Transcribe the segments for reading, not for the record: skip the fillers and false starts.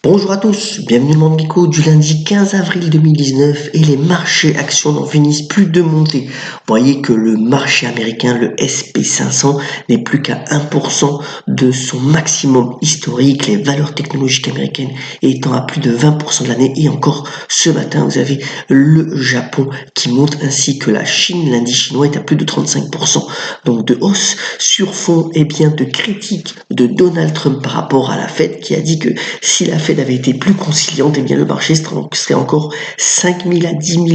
Bonjour à tous, bienvenue dans Bico du lundi 15 avril 2019 et les marchés actions n'en finissent plus de monter. Vous voyez que le marché américain, le SP500, n'est plus qu'à 1% de son maximum historique, les valeurs technologiques américaines étant à plus de 20% de l'année et encore ce matin vous avez le Japon qui monte ainsi que la Chine, l'indice chinois est à plus de 35% donc de hausse sur fond de critiques de Donald Trump par rapport à la Fed qui a dit que si la Fed avait été plus conciliante, le marché serait encore 5 000 à 10 000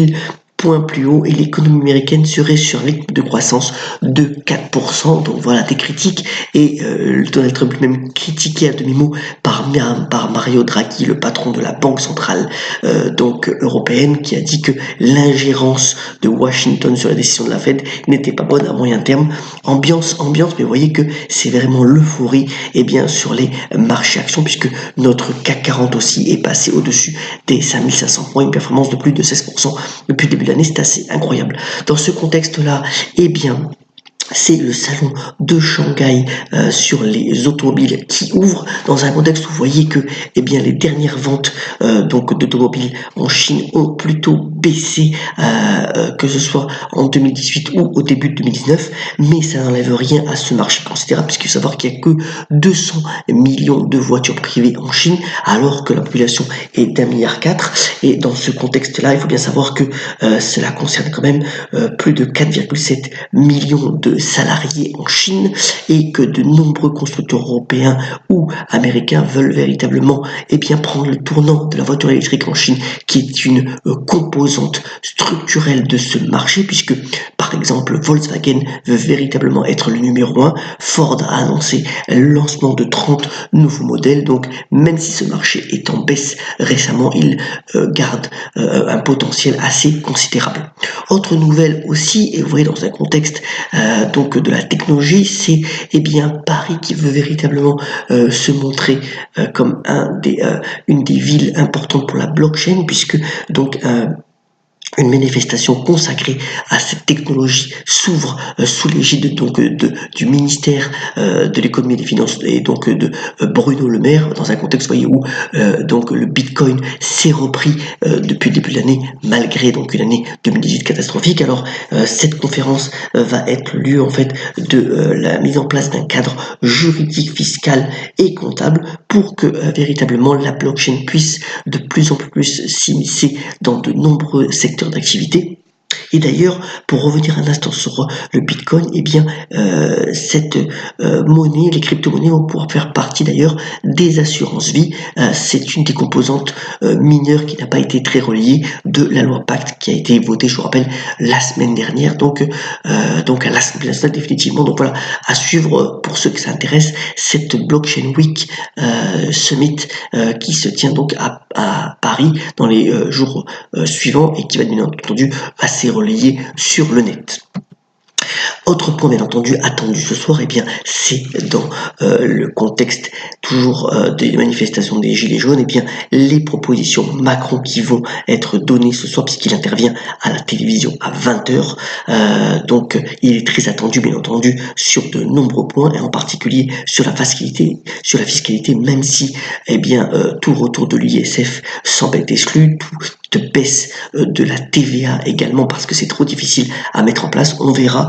points plus haut et l'économie américaine serait sur rythme de croissance de 4%. Donc voilà des critiques et Donald Trump lui-même critiqué à demi-mot par Mario Draghi, le patron de la Banque centrale européenne, qui a dit que l'ingérence de Washington sur la décision de la Fed n'était pas bonne à moyen terme. Ambiance, mais vous voyez que c'est vraiment l'euphorie sur les marchés actions puisque notre CAC 40 aussi est passé au-dessus des 5500 points, une performance de plus de 16% depuis le début de l'année, c'est assez incroyable. Dans ce contexte-là, c'est le salon de Shanghai sur les automobiles qui ouvre dans un contexte où vous voyez que les dernières ventes d'automobiles en Chine ont plutôt baissé, que ce soit en 2018 ou au début de 2019, mais ça n'enlève rien à ce marché considérable puisqu'il faut savoir qu'il n'y a que 200 millions de voitures privées en Chine alors que la population est d'1,4 milliard et dans ce contexte-là, il faut bien savoir que cela concerne quand même plus de 4,7 millions de salariés en Chine et que de nombreux constructeurs européens ou américains veulent véritablement prendre le tournant de la voiture électrique en Chine qui est une composante structurelle de ce marché puisque par exemple Volkswagen veut véritablement être le numéro 1, Ford a annoncé le lancement de 30 nouveaux modèles, donc même si ce marché est en baisse récemment, il garde un potentiel assez considérable. Autre nouvelle aussi, et vous voyez dans un contexte de la technologie, c'est Paris qui veut véritablement se montrer comme une des villes importantes pour la blockchain puisque une manifestation consacrée à cette technologie s'ouvre sous l'égide du ministère de l'économie et des finances et de Bruno Le Maire dans un contexte où le Bitcoin s'est repris depuis le début de l'année malgré une année 2018 catastrophique. Alors cette conférence va être lieu de la mise en place d'un cadre juridique, fiscal et comptable pour que véritablement la blockchain puisse de plus en plus s'immiscer dans de nombreux secteurs d'activité. Et d'ailleurs, pour revenir un instant sur le Bitcoin, cette monnaie, les crypto-monnaies vont pouvoir faire partie d'ailleurs des assurances-vie. C'est une des composantes mineures qui n'a pas été très relayée de la loi Pacte qui a été votée, je vous rappelle, la semaine dernière. Donc à l'Assemblée nationale définitivement. Donc voilà, à suivre pour ceux que ça intéresse, cette Blockchain Week Summit qui se tient donc à Paris dans les jours suivants et qui va bien entendu assez relayé sur le net. Autre point bien entendu attendu ce soir, c'est dans le contexte toujours des manifestations des Gilets jaunes, les propositions Macron qui vont être données ce soir puisqu'il intervient à la télévision à 20h. Il est très attendu bien entendu sur de nombreux points et en particulier sur la fiscalité, même si tout retour de l'ISF semble être exclu, toute baisse de la TVA également parce que c'est trop difficile à mettre en place. On verra,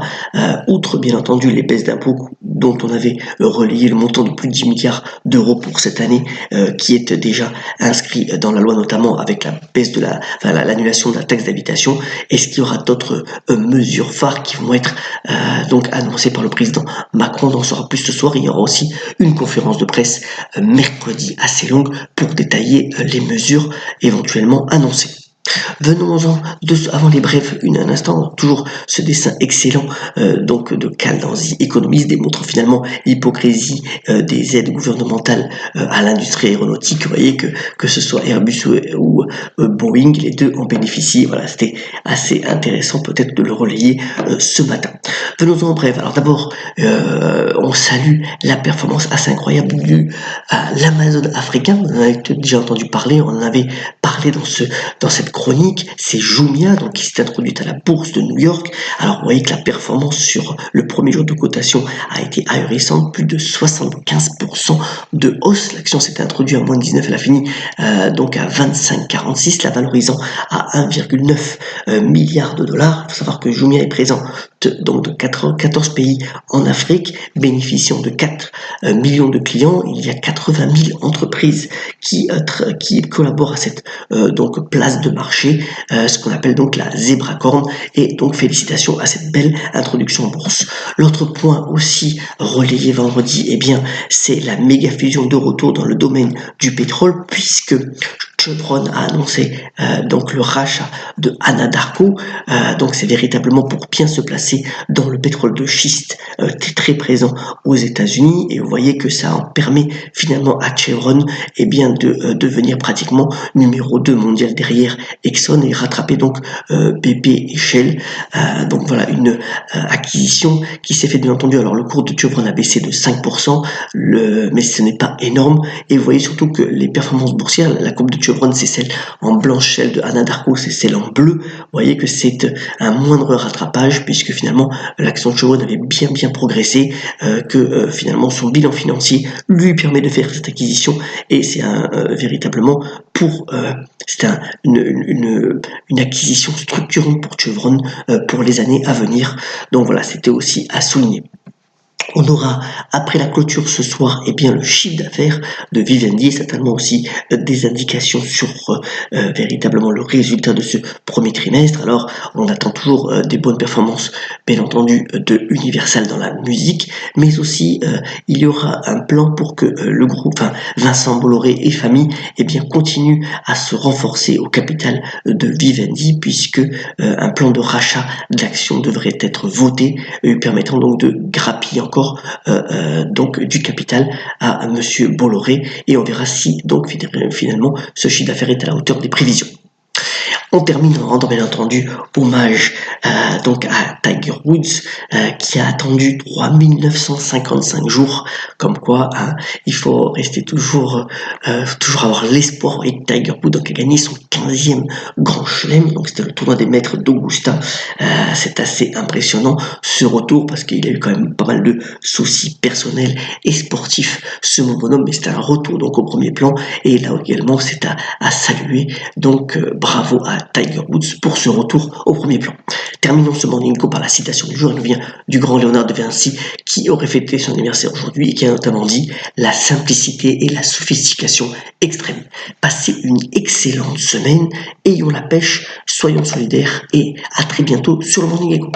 outre bien entendu les baisses d'impôts dont on avait relayé le montant de plus de 10 milliards d'euros pour cette année qui est déjà inscrit dans la loi notamment avec la baisse de l'annulation de la taxe d'habitation. Est-ce qu'il y aura d'autres mesures phares qui vont être annoncées par le président Macron? On en saura plus ce soir. Il y aura aussi une conférence de presse mercredi assez longue pour détailler les mesures éventuellement annoncées. Venons-en avant les brefs, un instant, toujours ce dessin excellent de Caldanzi, économiste, démontre finalement l'hypocrisie des aides gouvernementales à l'industrie aéronautique. Vous voyez que ce soit Airbus ou Boeing, les deux en bénéficient. Voilà, c'était assez intéressant peut-être de le relayer ce matin. Venons-en en bref. Alors d'abord, on salue la performance assez incroyable à l'Amazon africain. On en avait déjà entendu parler, on en avait parlé parler dans cette chronique, c'est Jumia, donc qui s'est introduite à la bourse de New York. Alors, vous voyez que la performance sur le premier jour de cotation a été ahurissante, plus de 75% de hausse. L'action s'est introduite à moins de 19, elle a fini donc à 25,46, la valorisant à 1,9 milliard de dollars. Il faut savoir que Jumia est présent donc de 14 pays en Afrique, bénéficiant de 4 millions de clients. Il y a 80 000 entreprises qui collaborent à cette donc place de marché, ce qu'on appelle donc la zébracorne, et donc félicitations à cette belle introduction en bourse. L'autre point aussi relayé vendredi, eh bien, c'est la méga fusion de retour dans le domaine du pétrole, puisque Chevron a annoncé donc le rachat de Anadarko. Donc c'est véritablement pour bien se placer dans le pétrole de schiste très présent aux États-Unis, et vous voyez que ça en permet finalement à Chevron de devenir pratiquement numéro 2 mondial derrière Exxon et rattraper donc BP et Shell. Donc voilà une acquisition qui s'est fait bien entendu. Alors le cours de Chevron a baissé de 5%, mais ce n'est pas énorme, et vous voyez surtout que les performances boursières, la courbe de Chevron c'est celle en blanche, celle de Anadarko c'est celle en bleu. Vous voyez que c'est un moindre rattrapage, puisque finalement l'action de Chevron avait bien progressé, que finalement son bilan financier lui permet de faire cette acquisition, et c'est véritablement une acquisition structurante pour Chevron pour les années à venir. Donc voilà, c'était aussi à souligner. On aura, après la clôture ce soir, le chiffre d'affaires de Vivendi, certainement aussi des indications sur véritablement le résultat de ce premier trimestre. Alors, on attend toujours des bonnes performances, bien entendu, de Universal dans la musique, mais aussi il y aura un plan pour que le groupe, Vincent Bolloré et famille, continue à se renforcer au capital de Vivendi, puisque un plan de rachat d'actions devrait être voté, permettant donc de grappiller encore donc du capital à monsieur Bolloré, et on verra si donc finalement ce chiffre d'affaires est à la hauteur des prévisions. On termine en rendant bien entendu hommage donc à Tiger Woods qui a attendu 3955 jours, comme quoi il faut rester toujours avoir l'espoir. Et Tiger Woods donc a gagné son 15e grand chelem, donc c'était le tournoi des maîtres d'Augusta. C'est assez impressionnant ce retour, parce qu'il a eu quand même pas mal de soucis personnels et sportifs ce bonhomme, mais c'était un retour donc au premier plan, et là également c'est à saluer. Donc bravo à Tiger Woods pour ce retour au premier plan. Terminons ce Morning Call par la citation du jour. Elle nous vient du grand Léonard de Vinci, qui aurait fêté son anniversaire aujourd'hui et qui a notamment dit « La simplicité et la sophistication extrême ». Passez une excellente semaine, ayons la pêche, soyons solidaires, et à très bientôt sur le Morning Call.